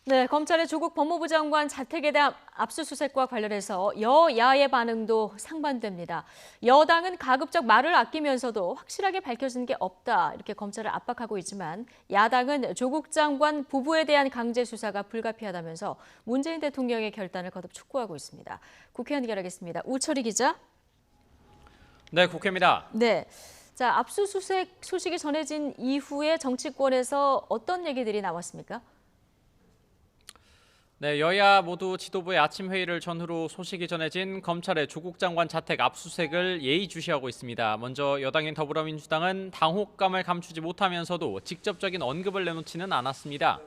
네, 검찰의 조국 법무부 장관 자택에 대한 압수수색과 관련해서 여야의 반응도 상반됩니다. 여당은 가급적 말을 아끼면서도 확실하게 밝혀진 게 없다, 이렇게 검찰을 압박하고 있지만 야당은 조국 장관 부부에 대한 강제 수사가 불가피하다면서 문재인 대통령의 결단을 거듭 촉구하고 있습니다. 국회 연결하겠습니다. 우철희 기자. 네, 국회입니다. 네. 자, 압수수색 소식이 전해진 이후에 정치권에서 어떤 얘기들이 나왔습니까? 네, 여야 모두 지도부의 아침 회의를 전후로 소식이 전해진 검찰의 조국 장관 자택 압수수색을 예의주시하고 있습니다. 먼저 여당인 더불어민주당은 당혹감을 감추지 못하면서도 직접적인 언급을 내놓지는 않았습니다.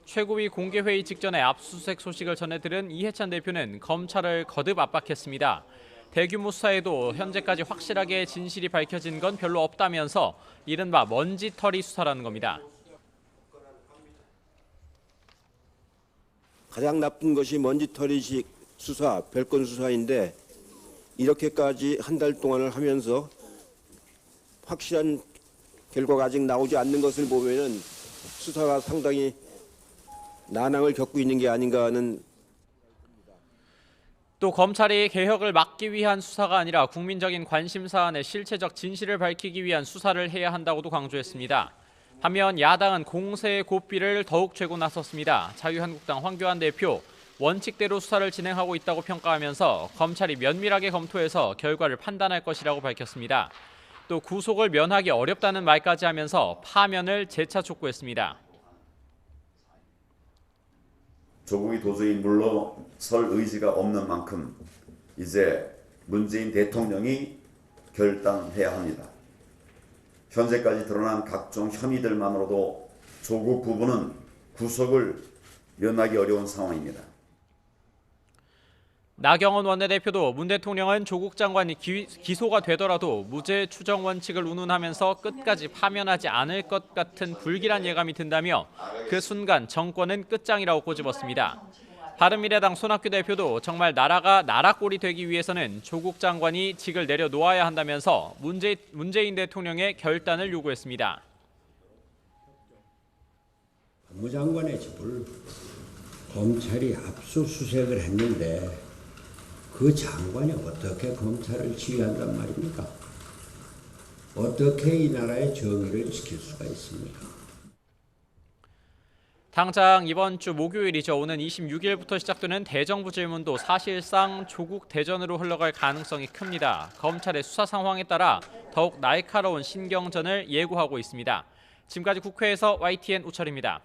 최고위 공개회의 직전에 압수수색 소식을 전해들은 이해찬 대표는 검찰을 거듭 압박했습니다. 대규모 수사에도 현재까지 확실하게 진실이 밝혀진 건 별로 없다면서 이른바 먼지털이 수사라는 겁니다. 가장 나쁜 것이 먼지털이식 수사, 별건 수사인데 이렇게까지 한 달 동안을 하면서 확실한 결과가 아직 나오지 않는 것을 보면은 수사가 상당히 난항을 겪고 있는 게 아닌가 하는. 또 검찰이 개혁을 막기 위한 수사가 아니라 국민적인 관심 사안의 실체적 진실을 밝히기 위한 수사를 해야 한다고도 강조했습니다. 한면 야당은 공세의 고삐를 더욱 쥐고 나섰습니다. 자유한국당 황교안 대표, 원칙대로 수사를 진행하고 있다고 평가하면서 검찰이 면밀하게 검토해서 결과를 판단할 것이라고 밝혔습니다. 또 구속을 면하기 어렵다는 말까지 하면서 파면을 재차 촉구했습니다. 조국이 도저히 물러설 의지가 없는 만큼 이제 문재인 대통령이 결단해야 합니다. 현재까지 드러난 각종 혐의들만으로도 조국 부부는 구속을 면하기 어려운 상황입니다. 나경원 원내대표도 문 대통령은 조국 장관이 기소가 되더라도 무죄 추정 원칙을 운운하면서 끝까지 파면하지 않을 것 같은 불길한 예감이 든다며 그 순간 정권은 끝장이라고 꼬집었습니다. 바른미래당 손학규 대표도 정말 나라가 나라꼴이 되기 위해서는 조국 장관이 직을 내려놓아야 한다면서 문재인 대통령의 결단을 요구했습니다. 법무장관의 집을 검찰이 압수수색을 했는데 그 장관이 어떻게 검찰을 지휘한단 말입니까? 어떻게 이 나라의 정의를 지킬 수가 있습니까? 당장 이번 주 목요일이죠. 오는 26일부터 시작되는 대정부 질문도 사실상 조국 대전으로 흘러갈 가능성이 큽니다. 검찰의 수사 상황에 따라 더욱 날카로운 신경전을 예고하고 있습니다. 지금까지 국회에서 YTN 우철입니다.